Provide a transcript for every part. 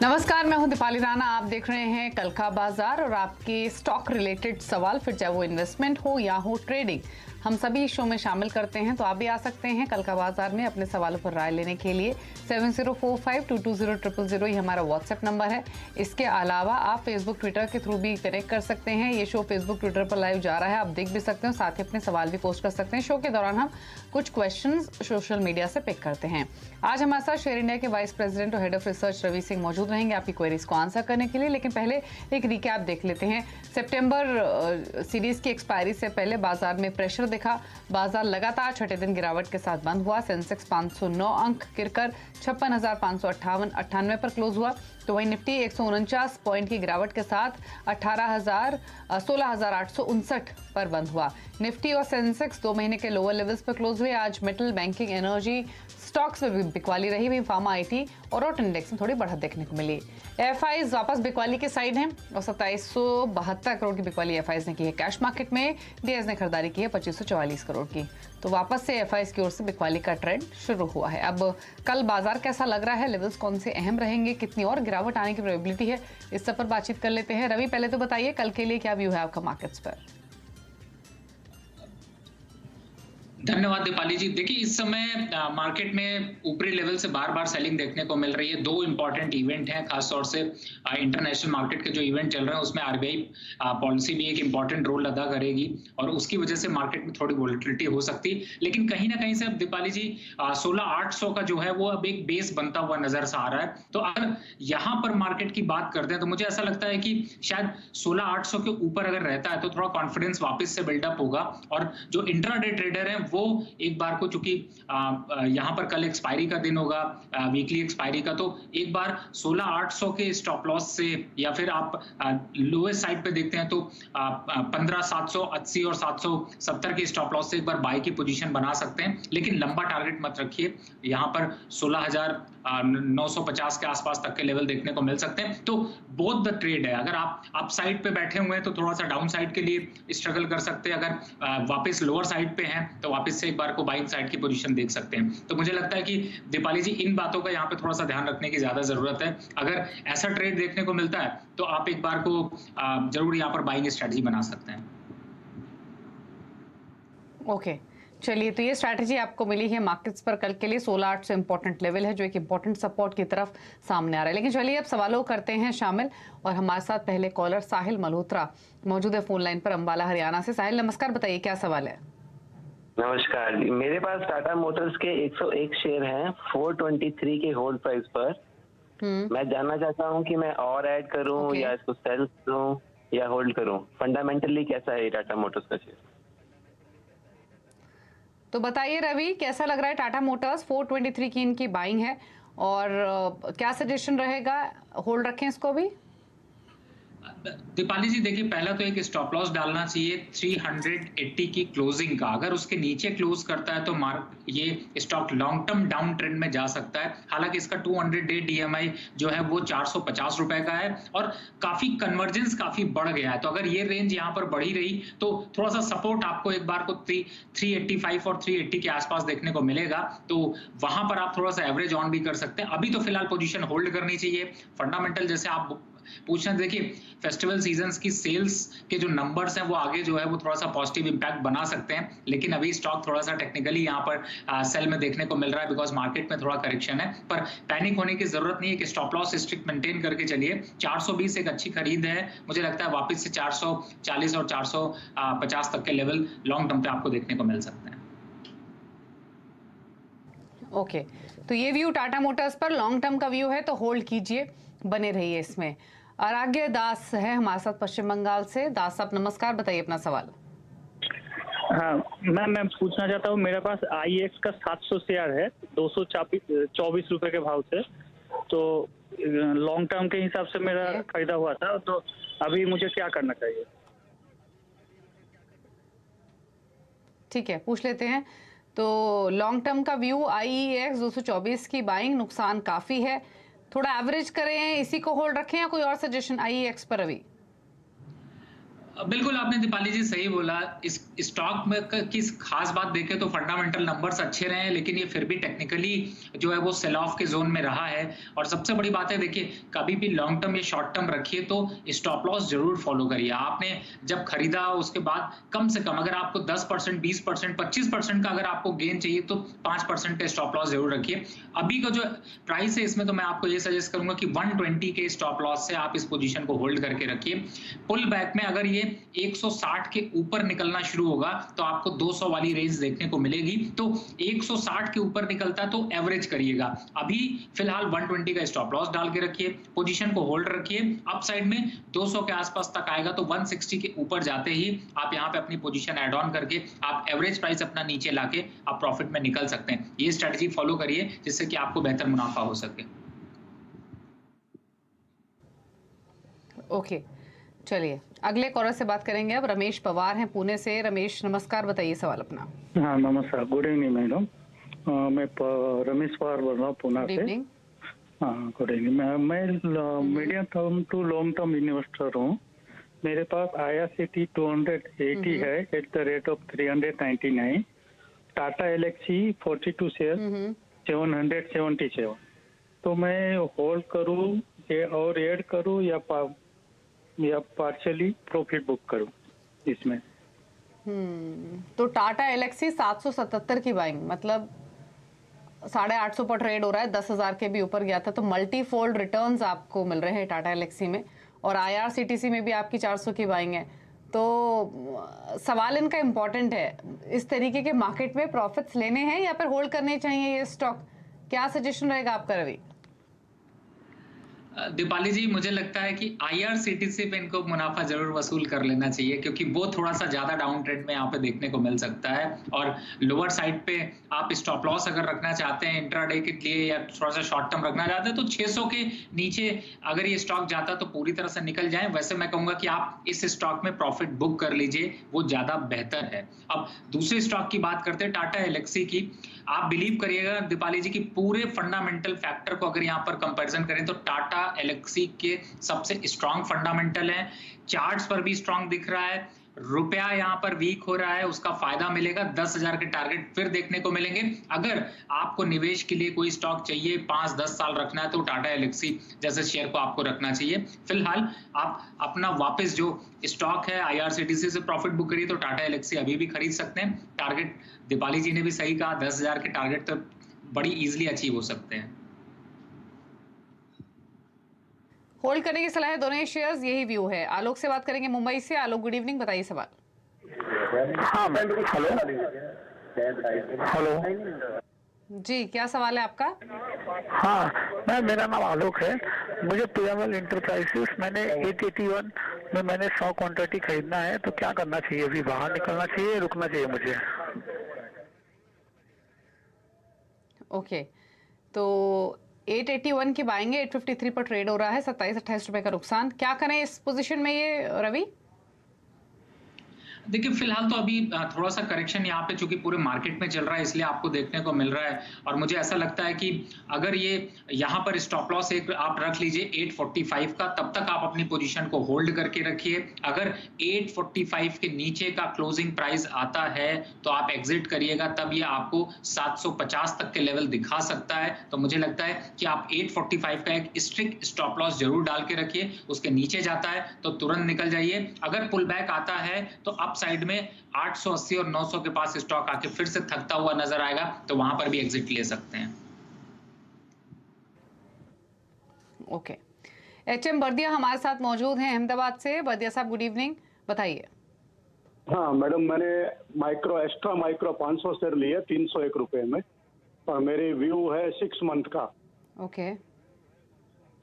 नमस्कार, मैं हूं दीपाली राणा। आप देख रहे हैं कल का बाजार और आपके स्टॉक रिलेटेड सवाल, फिर चाहे वो इन्वेस्टमेंट हो या हो ट्रेडिंग, हम सभी इस शो में शामिल करते हैं। तो आप भी आ सकते हैं कल का बाजार में अपने सवालों पर राय लेने के लिए। 7045220000 ये हमारा व्हाट्सएप नंबर है। इसके अलावा आप फेसबुक ट्विटर के थ्रू भी कनेक्ट कर सकते हैं। ये शो फेसबुक ट्विटर पर लाइव जा रहा है, आप देख भी सकते हैं, साथ ही अपने सवाल भी पोस्ट कर सकते हैं। शो के दौरान हम कुछ क्वेश्चंस सोशल मीडिया से पिक करते हैं। आज हमारे साथ शेयर इंडिया के वाइस प्रेसिडेंट और head of research Ravi Singh मौजूद रहेंगे आपकी क्वेरीज को आंसर करने के लिए। लेकिन पहले एक रिकैप देख लेते हैं। सितंबर सीरीज की एक्सपायरी से पहले बाजार में प्रेशर दिखा। बाजार लगातार छठे दिन गिरावट के साथ बंद हुआ। सेंसेक्स 509 अंक गिरकर 56,598 पर क्लोज हुआ। तो वहीं निफ्टी 149 पॉइंट की गिरावट के साथ 16,859 पर बंद हुआ। निफ्टी और सेंसेक्स 2 महीने के लोअर लेवल्स पर क्लोज हुए। आज मेटल, बैंकिंग, एनर्जी स्टॉक्स में भी बिकवाली रही। वहीं फार्मा, आईटी और ऑटो इंडेक्स में थोड़ी बढ़त देखने को मिली। एफआईज वापस बिकवाली के साइड हैं और 2772 करोड़ की बिकवाली एफआईज ने की है। कैश मार्केट में डीएस ने खरीदारी की है 2544 करोड़ की। तो वापस से एफआईज की ओर से बिकवाली का ट्रेंड शुरू हुआ है। अब कल बाजार कैसा लग रहा है, लेवल्स कौन से अहम रहेंगे, कितनी और गिरावट आने की प्रोबेबिलिटी है, इस सब पर बातचीत कर लेते हैं। रवि, पहले तो बताइए कल के लिए क्या व्यू है आपका मार्केट्स पर? धन्यवाद दीपाली जी। देखिए, इस समय मार्केट में ऊपरी लेवल से बार बार सेलिंग देखने को मिल रही है। 2 इंपॉर्टेंट इवेंट हैं, खासतौर से इंटरनेशनल मार्केट के जो इवेंट चल रहे हैं उसमें आरबीआई पॉलिसी भी एक इंपॉर्टेंट रोल अदा करेगी और उसकी वजह से मार्केट में थोड़ी वोलेटिलिटी हो सकती है। लेकिन कहीं ना कहीं से अब दीपाली जी 16,800 का जो है वो अब एक बेस बनता हुआ नजर आ रहा है। तो अगर यहाँ पर मार्केट की बात करते हैं तो मुझे ऐसा लगता है कि शायद 16,800 के ऊपर अगर रहता है तो थोड़ा कॉन्फिडेंस वापस से बिल्डअप होगा। और जो इंट्राडे ट्रेडर है वो एक बार को, चूंकि यहां पर कल एक्सपायरी का दिन होगा, वीकली एक्सपायरी का, तो एक बार 16,800 के स्टॉप लॉस से या फिर आप लोएस्ट साइड पे देखते हैं तो 15,780 और 770 के स्टॉप लॉस से एक बार बाय की पोजीशन बना सकते हैं। लेकिन लंबा टारगेट मत रखिए। यहां पर 16,950 के आसपास तक के लेवल देखने को मिल सकते हैं। तो बोथ द ट्रेड है। अगर आप अप साइड पे बैठे हुए हैं तो थोड़ा सा डाउन साइड के लिए स्ट्रगल कर सकते हैं। अगर वापस लोअर साइड पे हैं तो वापस से एक बार को बाइंग साइड की पोजीशन देख सकते हैं। तो मुझे लगता है कि दीपाली जी इन बातों का यहाँ पे थोड़ा सा ध्यान रखने की ज्यादा जरूरत है। अगर ऐसा ट्रेड देखने को मिलता है तो आप एक बार को जरूर यहाँ पर बाइंग स्ट्रेटजी बना सकते हैं। ओके, चलिए, तो ये स्ट्रैटेजी आपको मिली है मार्केट्स पर कल के लिए। 16,800 इंपॉर्टेंट लेवल है जो एक इंपॉर्टेंट सपोर्ट की तरफ सामने आ रहा है। लेकिन चलिए अब सवालों करते हैं शामिल, और हमारे साथ पहले कॉलर साहिल मल्होत्रा मौजूद है फोन लाइन पर अंबाला हरियाणा से। साहिल नमस्कार, बताइए क्या सवाल है? नमस्कार जी, मेरे पास टाटा मोटर्स के 101 शेयर हैं 423 के होल्ड प्राइस पर। मैं जानना चाहता हूं कि मैं और ऐड करूं या इसको सेल करूं या होल्ड करूं। फंडामेंटली कैसा है टाटा मोटर्स का शेयर? तो बताइए रवि, कैसा लग रहा है टाटा मोटर्स? 423 की इनकी बाइंग है और क्या सजेशन रहेगा, होल्ड रखें इसको भी? दीपाली जी देखिए, पहला तो एक स्टॉप लॉस डालना चाहिए 380 की क्लोजिंग का। अगर उसके नीचे क्लोज करता है तो ये stock long term down trend में जा सकता है। हालांकि इसका 200 डे डीएमआई जो है वो 450 रुपए का है और काफी कन्वर्जेंस काफी बढ़ गया है। तो अगर ये रेंज यहाँ पर बढ़ी रही तो थोड़ा सा सपोर्ट आपको एक बार को 385 और 380 के आसपास देखने को मिलेगा। तो वहां पर आप थोड़ा सा एवरेज ऑन भी कर सकते हैं। अभी तो फिलहाल पोजीशन होल्ड करनी चाहिए। फंडामेंटल जैसे आप पूछना, देखिए फेस्टिवल सीजन्स की सेल्स के जो नंबर्स हैं वो आगे जो है वो थोड़ा सा पॉजिटिव इंपैक्ट बना सकते हैं। लेकिन अभी स्टॉक थोड़ा सा टेक्निकली यहाँ पर सेल में देखने को मिल रहा है बिकॉज मार्केट में थोड़ा करेक्शन है। पर पैनिक होने की जरूरत नहीं है कि स्टॉप लॉस स्ट्रिक्ट मेंटेन करके चलिए। 420 एक अच्छी खरीद है। मुझे लगता है वापस से 440 और 450 तक के लेवल लॉन्ग टर्म पे आपको देखने को मिल सकते हैं। ओके, तो ये व्यू टाटा मोटर्स पर लॉन्ग टर्म का व्यू है, तो होल्ड कीजिए, बने रहिए इसमें। आराग्य दास है हमारे साथ पश्चिम बंगाल से। दास साहब नमस्कार, बताइए अपना सवाल। हाँ मैं पूछना चाहता हूँ, मेरे पास आईएक्स का 700 शेयर है 224 रुपए के भाव से। तो लॉन्ग टर्म के हिसाब से मेरा खरीदा हुआ था, तो अभी मुझे क्या करना चाहिए? ठीक है, पूछ लेते हैं। तो लॉन्ग टर्म का व्यू आईईएक्स 224 की बाइंग, नुकसान काफी है, थोड़ा एवरेज करें, इसी को होल्ड रखें या कोई और सजेशन आईईएक्स पर? अभी बिल्कुल आपने दीपाली जी सही बोला। इस स्टॉक में की खास बात देखें तो फंडामेंटल नंबर्स अच्छे रहे हैं, लेकिन ये फिर भी टेक्निकली जो है वो सेल ऑफ के जोन में रहा है। और सबसे बड़ी बात है, देखिए कभी भी लॉन्ग टर्म या शॉर्ट टर्म रखिए तो स्टॉप लॉस जरूर फॉलो करिए। आपने जब खरीदा उसके बाद कम से कम अगर आपको 10%, 20%, 25% का अगर आपको गेन चाहिए तो 5% का स्टॉप लॉस जरूर रखिए। अभी का जो प्राइस है इसमें तो मैं आपको ये सजेस्ट करूंगा कि 120 के स्टॉप लॉस से आप इस पोजीशन को होल्ड करके रखिए। पुल बैक में अगर ये 160 के ऊपर निकलना शुरू होगा तो आपको 200 वाली रेंज देखने को मिलेगी। तो 160 के ऊपर निकलता है तो एवरेज करिएगा। अभी फिलहाल 120 का स्टॉप लॉस डाल के रखिए, पोजीशन को होल्ड रखिए। अप साइड में 200 के आसपास तक आएगा तो 160 के ऊपर जाते ही आप यहाँ पे अपनी पोजीशन ऐड ऑन करके आप एवरेज प्राइस अपना नीचे लाके आप प्रॉफिट में निकल सकते हैं। ये स्ट्रेटजी फॉलो करिए जिससे कि आपको बेहतर मुनाफा हो सके। ओके, चलिए अगले कॉलर से बात करेंगे। अब रमेश पवार हैं पुणे से। रमेश नमस्कार, बताइए सवाल अपना। हाँ नमस्कार, गुड इवनिंग मैडम। मैं रमेश पवार बोल रहा हूँ पुणे से। हाँ गुड इवनिंग। मैं medium term to long term investor हूँ। मेरे पास IRCT 280 है at the rate of 399, Tata Elxsi 42 share 777। तो मैं होल्ड करूँ और ऐड करूँ या पार्शियली प्रॉफिट बुक करूं इसमें? तो टाटा एलेक्सी 777 की बाइंग, मतलब 850 पर ट्रेड हो रहा है, 10,000 के भी ऊपर गया था। तो मल्टी फोल्ड रिटर्न्स आपको मिल रहे हैं टाटा एलेक्सी में, और IRCTC में भी आपकी 400 की बाइंग है। तो सवाल इनका इम्पोर्टेंट है, इस तरीके के मार्केट में प्रॉफिट्स लेने हैं या फिर होल्ड करने चाहिए ये स्टॉक? क्या सजेशन रहेगा आपका रवि? दीपाली जी, मुझे लगता है कि IRCTC पे इनको मुनाफा जरूर वसूल कर लेना चाहिए, क्योंकि वो थोड़ा सा ज्यादा डाउन ट्रेंड में यहाँ पे देखने को मिल सकता है। और लोअर साइड पे आप स्टॉप लॉस अगर रखना चाहते हैं इंट्राडे के लिए या थोड़ा सा शॉर्ट टर्म रखना चाहते हैं तो 600 के नीचे अगर ये स्टॉक जाता तो पूरी तरह से निकल जाए। वैसे मैं कहूंगा कि आप इस स्टॉक में प्रॉफिट बुक कर लीजिए, वो ज्यादा बेहतर है। अब दूसरे स्टॉक की बात करते हैं, टाटा एलेक्सी की। आप बिलीव करिएगा दीपाली जी की पूरे फंडामेंटल फैक्टर को अगर यहाँ पर कंपैरिजन करें तो टाटा एलेक्सी के सबसे स्ट्रांग फंडामेंटल है। चार्ट्स पर भी स्ट्रांग दिख रहा है, रुपया यहाँ पर वीक हो रहा है, उसका फायदा मिलेगा। 10,000 के टारगेट फिर देखने को मिलेंगे। अगर आपको निवेश के लिए कोई स्टॉक चाहिए, 5-10 साल रखना है, तो टाटा एलेक्सी जैसे शेयर को आपको रखना चाहिए। फिलहाल आप अपना वापस जो स्टॉक है IRCTC से प्रॉफिट बुक करिए तो टाटा एलेक्सी अभी भी खरीद सकते हैं। टारगेट दीपाली जी ने भी सही कहा, 10,000 के टारगेट तो बड़ी इजीली अचीव हो सकते हैं। होल्ड करने की सलाह है दोनों ही शेयर्स, यही व्यू है। आलोक से बात करेंगे मुंबई से। आलोक गुड इवनिंग, बताइए सवाल। हाँ हेलो जी, क्या सवाल है आपका? हाँ मेरा नाम आलोक है। मुझे PML इंटरप्राइजेस मैंने 881 में मैंने 100 क्वांटिटी खरीदना है, तो क्या करना चाहिए? अभी बाहर निकलना चाहिए, रुकना चाहिए मुझे? ओके, तो 881 की बाइंग है, 853 पर ट्रेड हो रहा है, 27-28 रुपए का नुकसान। क्या करें इस पोजीशन में ये रवि? देखिए फिलहाल तो अभी थोड़ा सा करेक्शन यहाँ पे चूंकि पूरे मार्केट में चल रहा है इसलिए आपको देखने को मिल रहा है। और मुझे ऐसा लगता है कि अगर ये यहाँ पर स्टॉप लॉस एक आप रख लीजिए 845 का, तब तक आप अपनी पोजीशन को होल्ड करके रखिए। अगर 845 के नीचे का क्लोजिंग प्राइस आता है तो आप एग्जिट करिएगा, तब ये आपको 750 तक के लेवल दिखा सकता है। तो मुझे लगता है कि आप 845 का एक स्ट्रिक्ट स्टॉप लॉस जरूर डाल के रखिए। उसके नीचे जाता है तो तुरंत निकल जाइए। अगर पुल बैक आता है तो अप साइड में 880 और 900 के पास स्टॉक आके फिर से थकता हुआ नजर आएगा, तो वहां पर भी एग्जिट ले सकते हैं। ओके, HM बर्दिया हमारे साथ मौजूद हैं अहमदाबाद से। बर्दिया साहब गुड इवनिंग, बताइए। हाँ मैडम, मैंने एक्स्ट्रा माइक्रो 500 शेयर लिए 301 रुपए में, और मेरी व्यू है 6 मंथ का। ओके,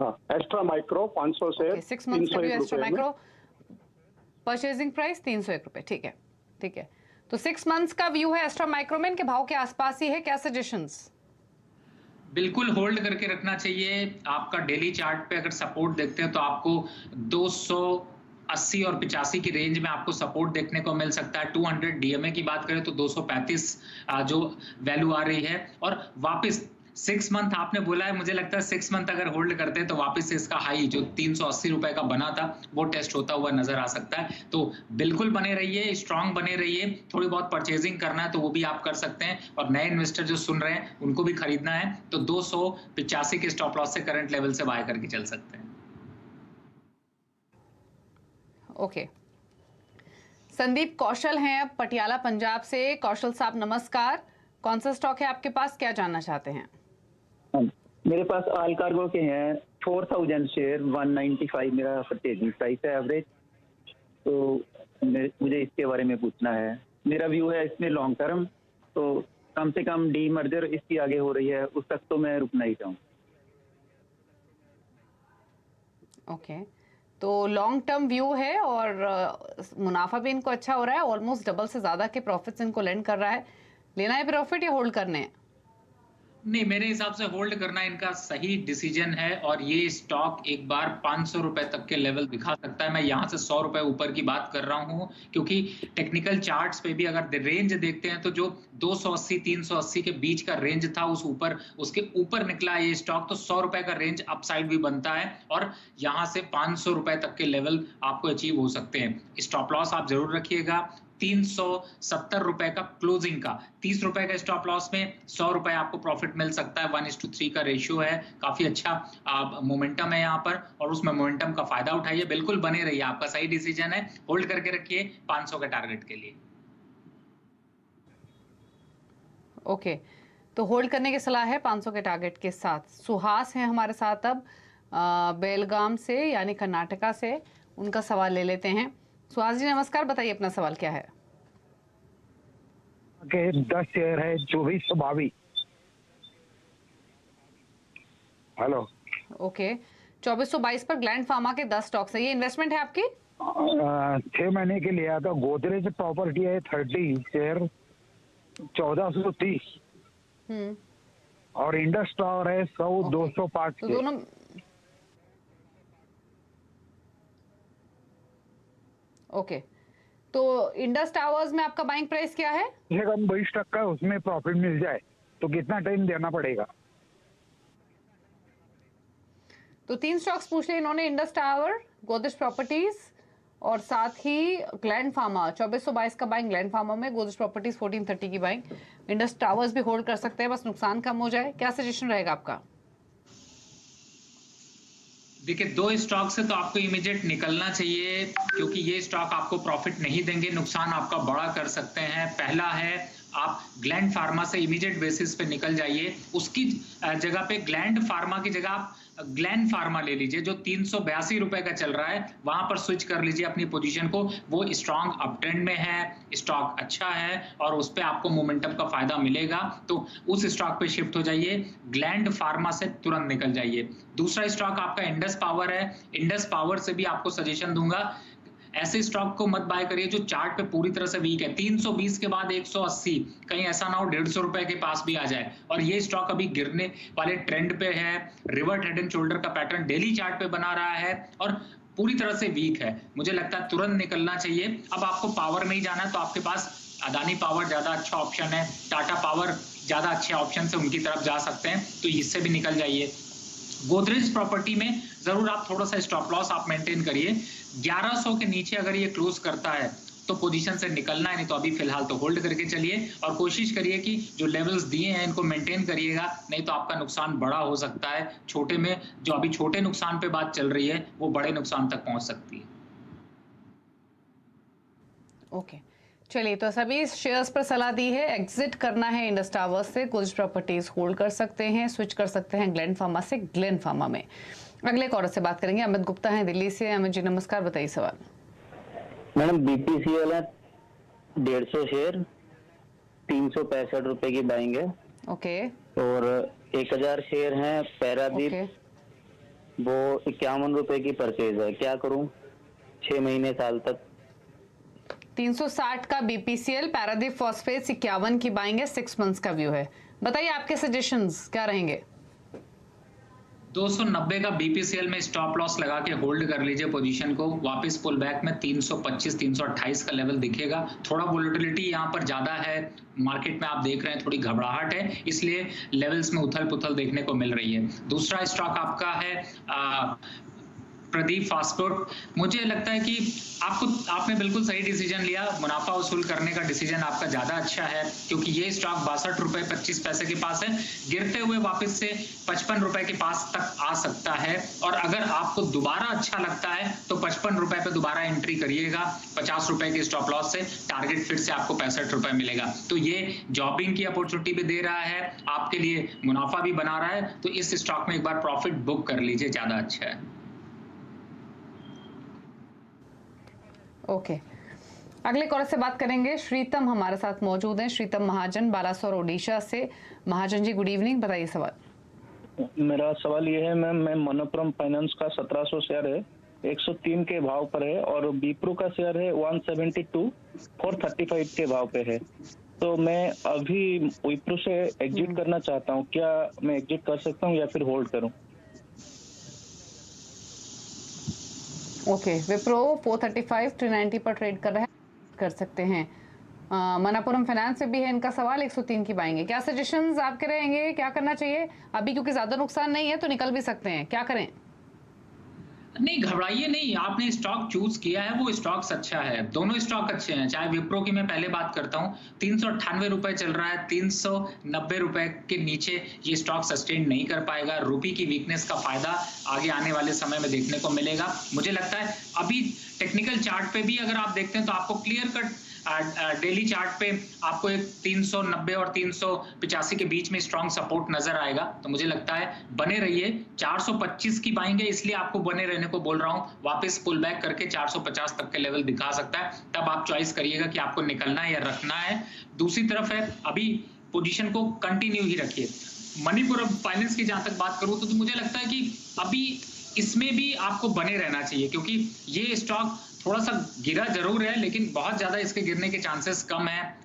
हाँ एक्स्ट्रा माइक्रो 500 शेयर 6 मंथ का व्यू, एक्स्ट्रा रुपए माइक्रो परचेजिंग प्राइस 301 रुपए। ठीक है, ठीक है। तो 6 मंथ्स का व्यू है एक्स्ट्रा माइक्रो में, इनके भाव के आसपास ही है। क्या सजेशंस? बिल्कुल होल्ड करके रखना चाहिए। आपका डेली चार्ट पे अगर सपोर्ट देखते हैं तो आपको 280 और 85 की रेंज में आपको सपोर्ट देखने को मिल सकता है। 200 DMA की बात करें तो 235 जो वैल्यू आ रही है, और वापस 6 मंथ आपने बोला है, मुझे लगता है 6 मंथ अगर होल्ड करते हैं तो वापस से इसका हाई जो 380 रुपए का बना था वो टेस्ट होता हुआ नजर आ सकता है। तो बिल्कुल बने रहिए, स्ट्रांग बने रहिए। थोड़ी बहुत परचेजिंग करना है तो वो भी आप कर सकते हैं, और नए इन्वेस्टर जो सुन रहे हैं उनको भी खरीदना है तो 285 के स्टॉप लॉस से करंट लेवल से बाय करके चल सकते हैं। ओके, संदीप कौशल हैं अब पटियाला पंजाब से। कौशल साहब नमस्कार, कौन सा स्टॉक है आपके पास, क्या जानना चाहते हैं? मेरे पास ऑल कार्गो के हैं 4000 शेयर, 195 मेरा परचेजिंग प्राइस है एवरेज। तो मुझे इसके बारे में पूछना है। मेरा व्यू है इसमें लॉन्ग टर्म, तो कम से कम डी मर्जर इसकी आगे हो रही है, उस तक तो मैं रुकना ही चाहूँ। ओके, तो लॉन्ग टर्म व्यू है और मुनाफा भी इनको अच्छा हो रहा है, ऑलमोस्ट डबल से ज्यादा के प्रॉफिट्स इनको लैंड कर रहा है। लेना है प्रॉफिट या होल्ड करने हैं? नहीं, मेरे हिसाब से होल्ड करना इनका सही डिसीजन है, और ये स्टॉक एक बार 500 रुपए तक के लेवल दिखा सकता है। मैं यहाँ से 100 रुपए ऊपर की बात कर रहा हूँ, क्योंकि टेक्निकल चार्ट्स पे भी अगर रेंज देखते हैं तो जो 280 380 के बीच का रेंज था उसके ऊपर निकला ये स्टॉक, तो 100 रुपए का रेंज अपसाइड भी बनता है, और यहाँ से 500 रुपए तक के लेवल आपको अचीव हो सकते हैं। स्टॉप लॉस आप जरूर रखिएगा 370 रुपए का क्लोजिंग का। 30 रुपए का स्टॉप लॉस में 100 रुपए आपको प्रॉफिट मिल सकता है। 1:3 का रेशियो है, काफी अच्छा मोमेंटम है यहाँ पर, और उस मोमेंटम का फायदा उठाइए। बिल्कुल बने रहिए, आपका सही डिसीजन है। होल्ड करके रखिए 500 के टारगेट के लिए। ओके, तो होल्ड करने की सलाह है 500 के टारगेट के साथ। सुहास हैं हमारे साथ अब बेलगाम से, यानी कर्नाटका से। उनका सवाल ले लेते हैं। सुहास जी नमस्कार, बताइए अपना सवाल क्या है? के 10 शेयर है 2422। हेलो, ओके, 2422 पर ग्लैंड फार्मा के 10 स्टॉक्स है। ये इन्वेस्टमेंट है आपकी? 6 महीने के लिए आता। गोदरेज प्रॉपर्टी है 30 शेयर 1430, और इंडस टावर है 100 205 तो दोनों ओके, तो इंडस टावर्स में आपका बाइंग प्राइस क्या है? कम 20% उसमें प्रॉफिट मिल जाए तो कितना टाइम देना पड़ेगा? तो 3 स्टॉक्स पूछ लिए इन्होंने, इंडस टावर, गोदरेज प्रॉपर्टीज और साथ ही ग्लैंड फार्मा। 2422 का बाइंग ग्लैंड फार्मा में, गोदरेज प्रॉपर्टीज 1430 की बाइंग। इंडस टावर्स भी होल्ड कर सकते हैं, बस नुकसान कम हो जाए। क्या सजेशन रहेगा आपका? देखिए, 2 स्टॉक से तो आपको इमीडिएट निकलना चाहिए, क्योंकि ये स्टॉक आपको प्रॉफिट नहीं देंगे, नुकसान आपका बड़ा कर सकते हैं। पहला है, आप ग्लैंड फार्मा से इमीडिएट बेसिस पे निकल जाइए। उसकी जगह पे ग्लैंड फार्मा की जगह आप ग्लैंड फार्मा ले लीजिए, जो 382 रुपए का चल रहा है, वहां पर स्विच कर लीजिए अपनी पोजीशन को। वो स्ट्रांग अप ट्रेंड में है, स्टॉक अच्छा है, और उस पे आपको मोमेंटम का फायदा मिलेगा, तो उस स्टॉक पे शिफ्ट हो जाइए। ग्लैंड फार्मा से तुरंत निकल जाइए। दूसरा स्टॉक आपका इंडस पावर है। इंडस पावर से भी आपको सजेशन दूंगा, ऐसे स्टॉक को मत बाय करिए जो चार्ट पे पूरी तरह से वीक है। 320 के बाद 180, कहीं ऐसा ना हो 150 रुपए के पास भी आ जाए। और ये स्टॉक अभी गिरने वाले ट्रेंड पे है, रिवर्ट हेड एंड शोल्डर का पैटर्न डेली चार्ट पे बना रहा है, और पूरी तरह से वीक है। मुझे लगता है तुरंत निकलना चाहिए। अब आपको पावर में ही जाना है तो आपके पास अदानी पावर ज्यादा अच्छा ऑप्शन है, टाटा पावर ज्यादा अच्छे ऑप्शन से उनकी तरफ जा सकते हैं, तो इससे भी निकल जाइए। गोदरेज प्रॉपर्टी में जरूर आप थोड़ा सा स्टॉप लॉस आप मेंटेन करिए। 1100 के नीचे अगर ये क्लोज करता है तो पोजीशन से निकलना है, नहीं तो अभी फिलहाल तो होल्ड करके चलिए, और कोशिश करिए कि जो लेवल्स दिए हैं इनको मेंटेन करिएगा, नहीं तो आपका नुकसान बड़ा हो सकता है। छोटे में जो अभी छोटे नुकसान पे बात चल रही है वो बड़े नुकसान तक पहुंच सकती है। ओके, चलिए, तो सभी शेयर्स पर सलाह दी है। एग्जिट करना है इंडस टावर्स से, गोदरेज प्रॉपर्टीज होल्ड कर सकते हैं, स्विच कर सकते हैं ग्लैंड फार्मा से ग्लैंड फार्मा में। अगले कॉलर से बात करेंगे, अमित गुप्ता हैं दिल्ली से। अमित जी नमस्कार, बताइए सवाल। मैडम बीपीसीएल है 150 शेयर, 365 रुपए की बाइंग है। ओके, और 1000 शेयर हैं पैरादीप, वो 51 रुपए की परचेज है। क्या करूं? 6 महीने साल तक। 360 का बीपीसीएल, पैरादीप फॉस्फेट्स 51 की बाइंग है, 6 मंथ्स का व्यू है। बताइए आपके सजेशंस क्या रहेंगे? 290 का बीपीसीएल में स्टॉप लॉस लगा के होल्ड कर लीजिए पोजीशन को। वापस पुल बैक में 325 328 का लेवल दिखेगा। थोड़ा वोलेटिलिटी यहाँ पर ज्यादा है, मार्केट में आप देख रहे हैं थोड़ी घबराहट है, इसलिए लेवल्स में उथल पुथल देखने को मिल रही है। दूसरा स्टॉक आपका है प्रदीप फास्टफूड। मुझे लगता है कि आपने बिल्कुल सही डिसीजन लिया। मुनाफा वसूल करने का डिसीजन आपका ज्यादा अच्छा है, क्योंकि ये स्टॉक 62 रुपए 25 पैसे के पास है, गिरते हुए वापस से 55 रुपए के पास तक आ सकता है। और अगर आपको दोबारा अच्छा लगता है तो 55 रुपए पे दोबारा एंट्री करिएगा। 50 रुपए के स्टॉप लॉस से टारगेट फिर से आपको 65 रुपए मिलेगा। तो ये जॉबिंग की अपॉर्चुनिटी भी दे रहा है, आपके लिए मुनाफा भी बना रहा है। तो इस स्टॉक में एक बार प्रॉफिट बुक कर लीजिए, ज्यादा अच्छा है। ओके, अगले कॉलर से बात करेंगे। श्रीतम हमारे साथ मौजूद हैं, श्रीतम महाजन बालासोर ओडिशा से। महाजन जी गुड इवनिंग, बताइए सवाल। मेरा सवाल ये है मैम, मैं मनोपुरम फाइनेंस का 1700 शेयर है, 103 के भाव पर है, और विप्रो का शेयर है 172 435 के भाव पे है। तो मैं अभी विप्रो से एग्जिट करना चाहता हूँ, क्या मैं एग्जिट कर सकता हूँ या फिर होल्ड करूँ? ओके, विप्रो 435 390 पर ट्रेड कर रहा है, कर सकते हैं। मनापुरम फाइनेंस से भी है इनका सवाल, 103 की बाएंगे। क्या सजेशंस आपके रहेंगे, क्या करना चाहिए अभी? क्योंकि ज्यादा नुकसान नहीं है तो निकल भी सकते हैं, क्या करें? नहीं, घबराइए नहीं, आपने स्टॉक चूज किया है, वो स्टॉक्स अच्छा है, दोनों स्टॉक अच्छे हैं। चाहे विप्रो की मैं पहले बात करता हूँ, 398 रुपए चल रहा है, 390 रुपए के नीचे ये स्टॉक सस्टेन नहीं कर पाएगा। रुपये की वीकनेस का फायदा आगे आने वाले समय में देखने को मिलेगा। मुझे लगता है अभी टेक्निकल चार्ट पे भी अगर आप देखते हैं तो आपको क्लियर कट डेली चार्ट पे आपको एक 390 और 385 के बीच में स्ट्रॉन्ग सपोर्ट नजर आएगा। तो मुझे लगता है बने रहिए। 425 की बाएंगे, इसलिए आपको बने रहने को बोल रहा हूं। वापस पुल बैक करके 450 तक के लेवल दिखा सकता है, तब आप चॉइस करिएगा कि आपको निकलना है या रखना है। दूसरी तरफ है, अभी पोजीशन को कंटिन्यू ही रखिए। मणिपुरम फाइनेंस की जहां तक बात करूं तो मुझे लगता है कि अभी इसमें भी आपको बने रहना चाहिए, क्योंकि ये स्टॉक थोड़ा सा गिरा जरूर है, लेकिन बहुत ज्यादा इसके गिरने के चांसेस कम है,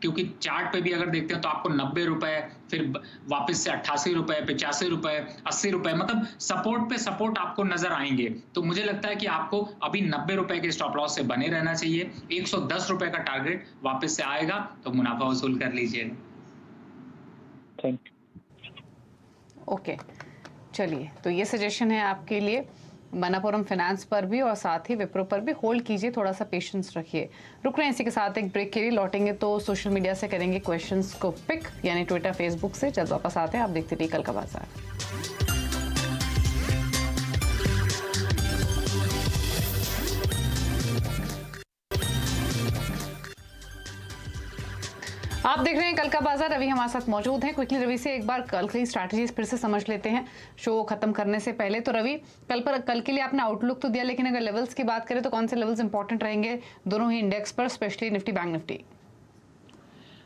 क्योंकि चार्ट पे भी अगर देखते हैं तो आपको 90 रुपए, फिर वापस से 88 रुपए, 85 रुपए, 80 रुपए, मतलब सपोर्ट पे सपोर्ट आपको नजर आएंगे। तो मुझे लगता है कि आपको अभी 90 रुपए के स्टॉप लॉस से बने रहना चाहिए। 110 रुपए का टारगेट वापस से आएगा तो मुनाफा वसूल कर लीजिए। Thank you. ओके, चलिए, तो ये सजेशन है आपके लिए। मनापुरम फाइनेंस पर भी और साथ ही विप्रो पर भी होल्ड कीजिए, थोड़ा सा पेशेंस रखिए। रुक रहे हैं इसी के साथ एक ब्रेक के लिए, लौटेंगे तो सोशल मीडिया से करेंगे क्वेश्चंस को पिक, यानी ट्विटर फेसबुक से। जल्द वापस आते हैं, आप देखते रहिए कल का बाजार। आप देख रहे हैं कल का बाजार। रवि हमारे साथ मौजूद हैं। क्विकली रवि से एक बार कल की स्ट्रैटेजीज फिर से समझ लेते हैं शो खत्म करने से पहले। तो रवि, कल के लिए आपने आउटलुक तो दिया, लेकिन अगर लेवल्स की बात करें तो कौन से लेवल्स इंपॉर्टेंट रहेंगे दोनों ही इंडेक्स पर, स्पेशली निफ्टी बैंक निफ्टी?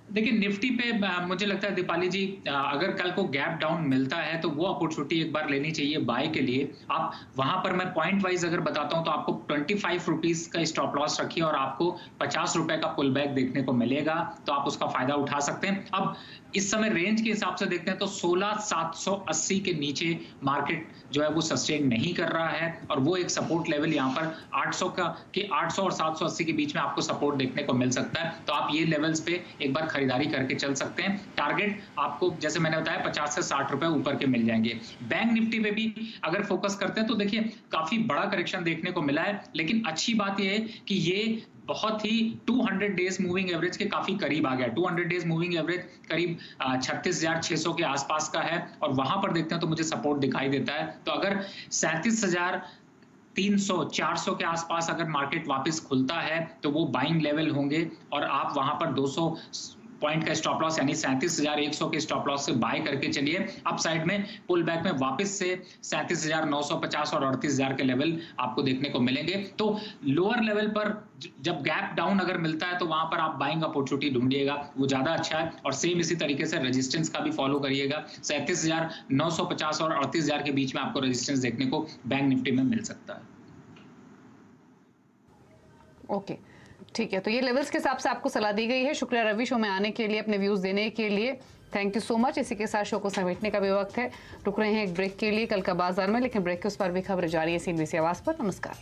देखिए, निफ्टी पे मुझे लगता है दीपाली जी, अगर कल को गैप डाउन मिलता है तो वो अपॉर्चुनिटी एक बार लेनी चाहिए बाय के लिए। आप वहां पर, मैं पॉइंट वाइज अगर बताता हूं तो आपको 25 रुपीज का स्टॉप लॉस रखिए और आपको 50 रुपए का पुल बैक देखने को मिलेगा, तो आप उसका फायदा उठा सकते हैं। अब इस समय रेंज के हिसाब से देखते हैं तो 16,780 के नीचे मार्केट जो है वो सस्टेन नहीं कर रहा है, और वो एक सपोर्ट लेवल यहाँ पर 800 और 780 के बीच में आपको सपोर्ट देखने को मिल सकता है। तो आप ये लेवल्स पे एक बार खरीदारी करके चल सकते हैं। टारगेट आपको, जैसे मैंने बताया, 50 से 60 रुपए ऊपर के मिल जाएंगे। बैंक निफ्टी पे भी अगर फोकस करते हैं तो देखिए काफी बड़ा करेक्शन देखने को मिला है, लेकिन अच्छी बात यह है कि ये बहुत ही 200 डेज मूविंग एवरेज के काफी करीब आ गया। 200 डेज मूविंग एवरेज करीब 36,600 के आसपास का है, और वहां पर देखते हैं तो मुझे सपोर्ट दिखाई देता है। तो अगर 37,300 400 के आसपास अगर मार्केट वापस खुलता है तो वो बाइंग लेवल होंगे, और आप वहां पर 200 पॉइंट का स्टॉप लॉस यानी 37,100 के स्टॉप लॉस से बाय करके चलिए। अप साइड में पुल बैक में वापस से 37,950 और 38,000 के लेवल आपको देखने को मिलेंगे। तो लोअर लेवल पर जब गैप डाउन अगर मिलता है तो वहां पर आप बाइंग अपॉर्चुनिटी ढूंढिएगा, वो ज्यादा अच्छा है। और सेम इसी तरीके से रेजिस्टेंस का भी फॉलो करिएगा। 37,950 और 38,000 के बीच में आपको रेजिस्टेंस देखने को बैंक निफ्टी में मिल सकता है। ओके, ठीक है, तो ये लेवल्स के हिसाब से आपको सलाह दी गई है। शुक्रिया रवि शो में आने के लिए, अपने व्यूज देने के लिए। Thank you so much. इसी के साथ शो को समेटने का भी वक्त है। रुक रहे हैं एक ब्रेक के लिए कल का बाजार में, लेकिन ब्रेक के उस पर भी खबर जारी है CNBC आवाज पर। नमस्कार।